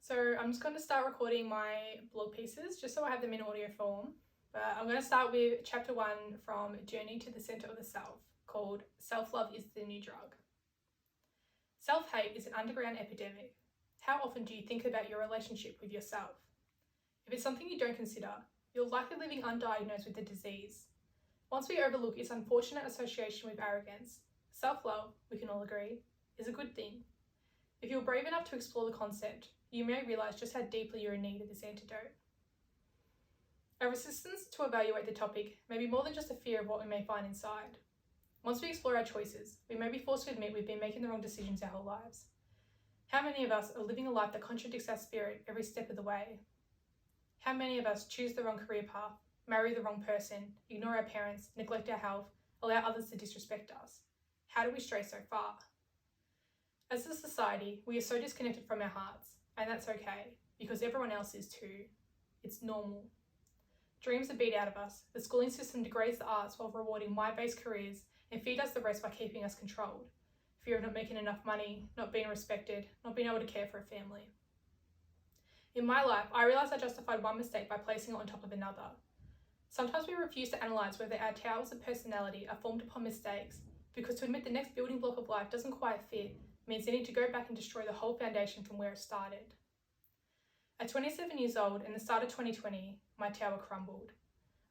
So I'm just going to start recording my blog pieces just so I have them in audio form. But I'm going to start with chapter 1 from Journey to the Center of the Self, called Self-Love is the New Drug. Self-hate is an underground epidemic. How often do you think about your relationship with yourself? If it's something you don't consider, you're likely living undiagnosed with the disease. Once we overlook its unfortunate association with arrogance, self-love, we can all agree, is a good thing. If you're brave enough to explore the concept, you may realise just how deeply you're in need of this antidote. Our resistance to evaluate the topic may be more than just a fear of what we may find inside. Once we explore our choices, we may be forced to admit we've been making the wrong decisions our whole lives. How many of us are living a life that contradicts our spirit every step of the way? How many of us choose the wrong career path, marry the wrong person, ignore our parents, neglect our health, allow others to disrespect us? How do we stray so far? As a society, we are so disconnected from our hearts, and that's okay, because everyone else is too. It's normal. Dreams are beat out of us. The schooling system degrades the arts while rewarding mind-based careers and feed us the rest by keeping us controlled. Fear of not making enough money, not being respected, not being able to care for a family. In my life, I realised I justified one mistake by placing it on top of another. Sometimes we refuse to analyse whether our towers of personality are formed upon mistakes, because to admit the next building block of life doesn't quite fit means they need to go back and destroy the whole foundation from where it started. At 27 years old, in the start of 2020, my tower crumbled.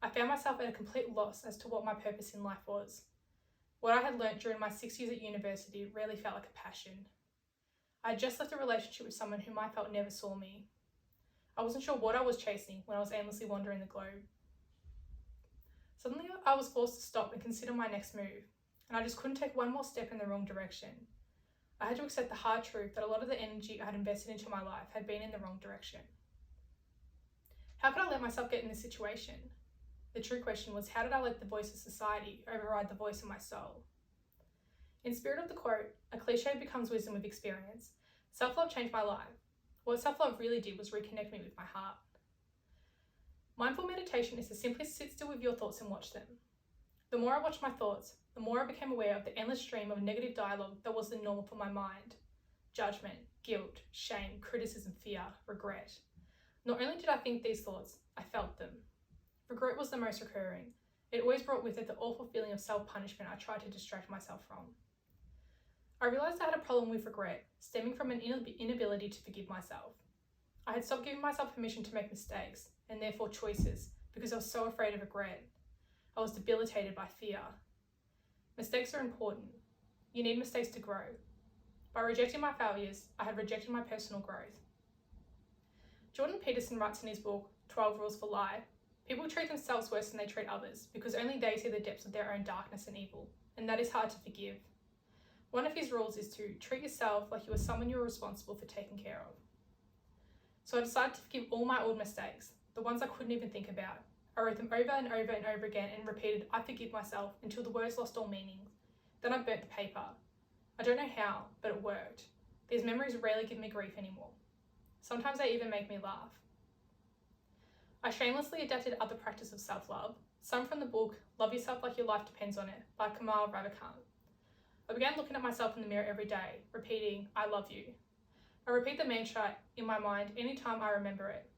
I found myself at a complete loss as to what my purpose in life was. What I had learnt during my 6 years at university rarely felt like a passion. I had just left a relationship with someone whom I felt never saw me. I wasn't sure what I was chasing when I was aimlessly wandering the globe. Suddenly, I was forced to stop and consider my next move, and I just couldn't take one more step in the wrong direction. I had to accept the hard truth that a lot of the energy I had invested into my life had been in the wrong direction. How could I let myself get in this situation? The true question was, how did I let the voice of society override the voice of my soul? In spirit of the quote, a cliche becomes wisdom with experience. Self-love changed my life. What self-love really did was reconnect me with my heart. Mindful meditation is to simply sit still with your thoughts and watch them. The more I watched my thoughts, the more I became aware of the endless stream of negative dialogue that was the normal for my mind. Judgment, guilt, shame, criticism, fear, regret. Not only did I think these thoughts, I felt them. Regret was the most recurring. It always brought with it the awful feeling of self-punishment I tried to distract myself from. I realised I had a problem with regret, stemming from an inability to forgive myself. I had stopped giving myself permission to make mistakes, and therefore choices, because I was so afraid of regret. I was debilitated by fear. Mistakes are important. You need mistakes to grow. By rejecting my failures, I had rejected my personal growth. Jordan Peterson writes in his book, 12 Rules for Life, people treat themselves worse than they treat others because only they see the depths of their own darkness and evil, and that is hard to forgive. One of his rules is to treat yourself like you are someone you are responsible for taking care of. So I decided to forgive all my old mistakes, the ones I couldn't even think about. I wrote them over and over and over again and repeated, I forgive myself, until the words lost all meaning. Then I burnt the paper. I don't know how, but it worked. These memories rarely give me grief anymore. Sometimes they even make me laugh. I shamelessly adapted other practices of self-love, some from the book Love Yourself Like Your Life Depends on It by Kamal Ravikant. I began looking at myself in the mirror every day, repeating, I love you. I repeat the mantra in my mind anytime I remember it.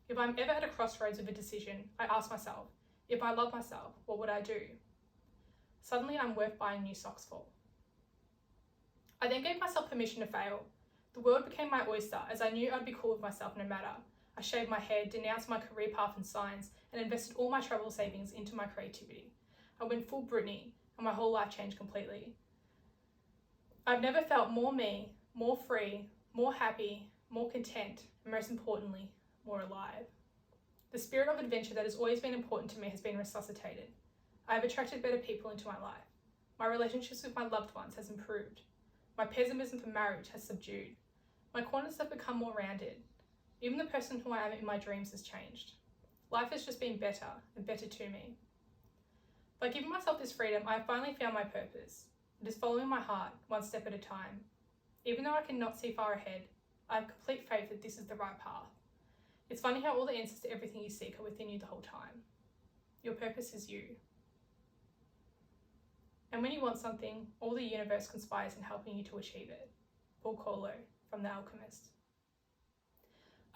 If I'm ever at a crossroads of a decision, I ask myself, if I love myself, what would I do? Suddenly I'm worth buying new socks for. I then gave myself permission to fail. The world became my oyster as I knew I'd be cool with myself no matter. I shaved my hair, denounced my career path and signs, and invested all my travel savings into my creativity. I went full Britney, and my whole life changed completely. I've never felt more me, more free, more happy, more content, and most importantly, more alive. The spirit of adventure that has always been important to me has been resuscitated. I have attracted better people into my life. My relationships with my loved ones has improved. My pessimism for marriage has subdued. My corners have become more rounded. Even the person who I am in my dreams has changed. Life has just been better and better to me. By giving myself this freedom, I have finally found my purpose. It is following my heart, one step at a time. Even though I cannot see far ahead, I have complete faith that this is the right path. It's funny how all the answers to everything you seek are within you the whole time. Your purpose is you. And when you want something, all the universe conspires in helping you to achieve it. Paul Coelho from The Alchemist.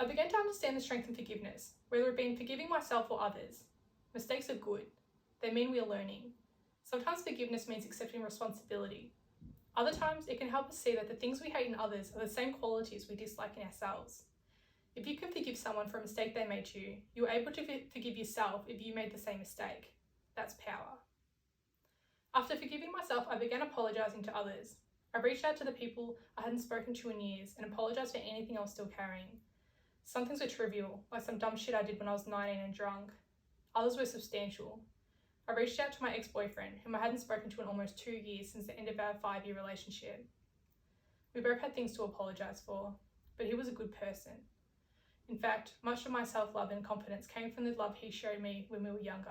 I began to understand the strength in forgiveness, whether it be in forgiving myself or others. Mistakes are good. They mean we are learning. Sometimes forgiveness means accepting responsibility. Other times, it can help us see that the things we hate in others are the same qualities we dislike in ourselves. If you can forgive someone for a mistake they made to you, you're able to forgive yourself if you made the same mistake. That's power. After forgiving myself, I began apologising to others. I reached out to the people I hadn't spoken to in years and apologised for anything I was still carrying. Some things were trivial, like some dumb shit I did when I was 19 and drunk. Others were substantial. I reached out to my ex-boyfriend, whom I hadn't spoken to in almost 2 years since the end of our 5-year relationship. We both had things to apologise for, but he was a good person. In fact, much of my self-love and confidence came from the love he showed me when we were younger.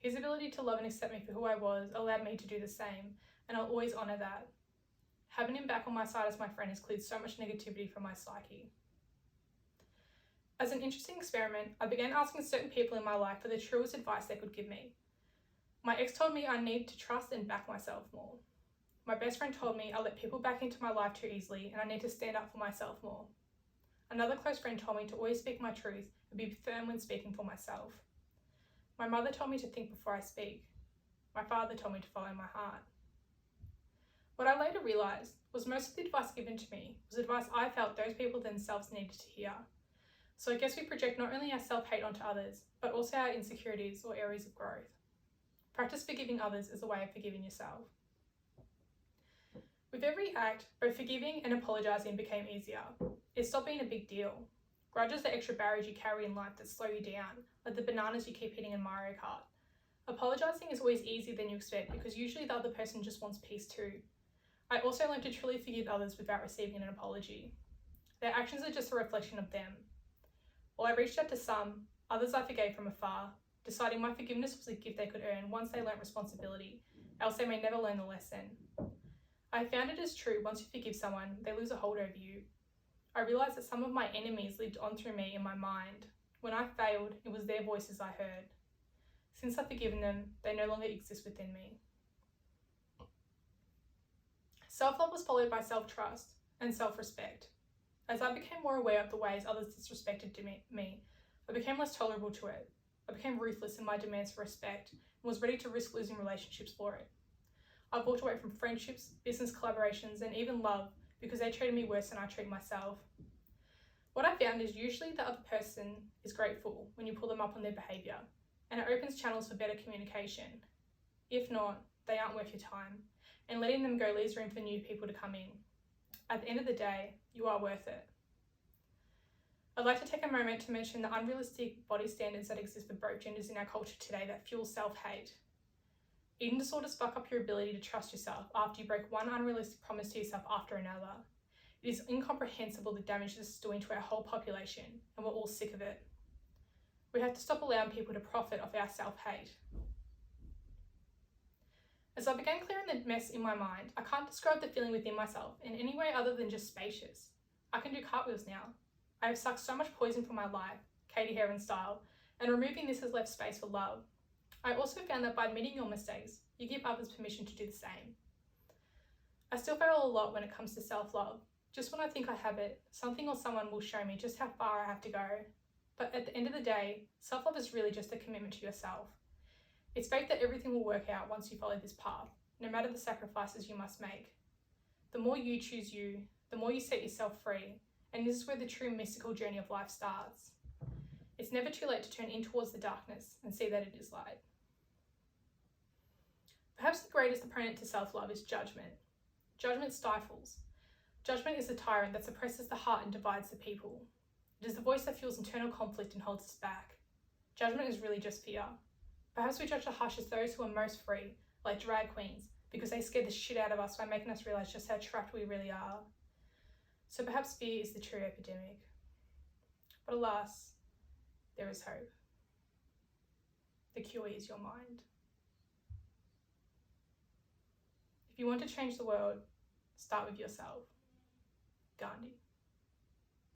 His ability to love and accept me for who I was allowed me to do the same, and I'll always honour that. Having him back on my side as my friend has cleared so much negativity from my psyche. As an interesting experiment, I began asking certain people in my life for the truest advice they could give me. My ex told me I need to trust and back myself more. My best friend told me I let people back into my life too easily and I need to stand up for myself more. Another close friend told me to always speak my truth and be firm when speaking for myself. My mother told me to think before I speak. My father told me to follow my heart. What I later realised was most of the advice given to me was advice I felt those people themselves needed to hear. So I guess we project not only our self-hate onto others, but also our insecurities or areas of growth. Practice forgiving others as a way of forgiving yourself. With every act, both forgiving and apologising became easier. It stopped being a big deal. Grudges are extra barriers you carry in life that slow you down, like the bananas you keep hitting in Mario Kart. Apologising is always easier than you expect because usually the other person just wants peace too. I also learned to truly forgive others without receiving an apology. Their actions are just a reflection of them. While I reached out to some, others I forgave from afar, deciding my forgiveness was a gift they could earn once they learnt responsibility, else they may never learn the lesson. I found it is true, once you forgive someone, they lose a hold over you. I realised that some of my enemies lived on through me in my mind. When I failed, it was their voices I heard. Since I've forgiven them, they no longer exist within me. Self-love was followed by self-trust and self-respect. As I became more aware of the ways others disrespected me, I became less tolerable to it. I became ruthless in my demands for respect and was ready to risk losing relationships for it. I've walked away from friendships, business collaborations, and even love because they treated me worse than I treat myself. What I found is usually the other person is grateful when you pull them up on their behaviour, and it opens channels for better communication. If not, they aren't worth your time, and letting them go leaves room for new people to come in. At the end of the day, you are worth it. I'd like to take a moment to mention the unrealistic body standards that exist for both genders in our culture today that fuel self-hate. Eating disorders fuck up your ability to trust yourself after you break one unrealistic promise to yourself after another. It is incomprehensible the damage this is doing to our whole population, and we're all sick of it. We have to stop allowing people to profit off our self-hate. As I began clearing the mess in my mind, I can't describe the feeling within myself in any way other than just spacious. I can do cartwheels now. I have sucked so much poison from my life, Katie Heron style, and removing this has left space for love. I also found that by admitting your mistakes, you give others permission to do the same. I still fail a lot when it comes to self-love. Just when I think I have it, something or someone will show me just how far I have to go. But at the end of the day, self-love is really just a commitment to yourself. It's faith that everything will work out once you follow this path, no matter the sacrifices you must make. The more you choose you, the more you set yourself free, and this is where the true mystical journey of life starts. It's never too late to turn in towards the darkness and see that it is light. Perhaps the greatest opponent to self-love is judgment. Judgment stifles. Judgment is the tyrant that suppresses the heart and divides the people. It is the voice that fuels internal conflict and holds us back. Judgment is really just fear. Perhaps we judge the harshest those who are most free, like drag queens, because they scare the shit out of us by making us realise just how trapped we really are. So perhaps fear is the true epidemic. But alas, there is hope. The cure is your mind. If you want to change the world, start with yourself. Gandhi.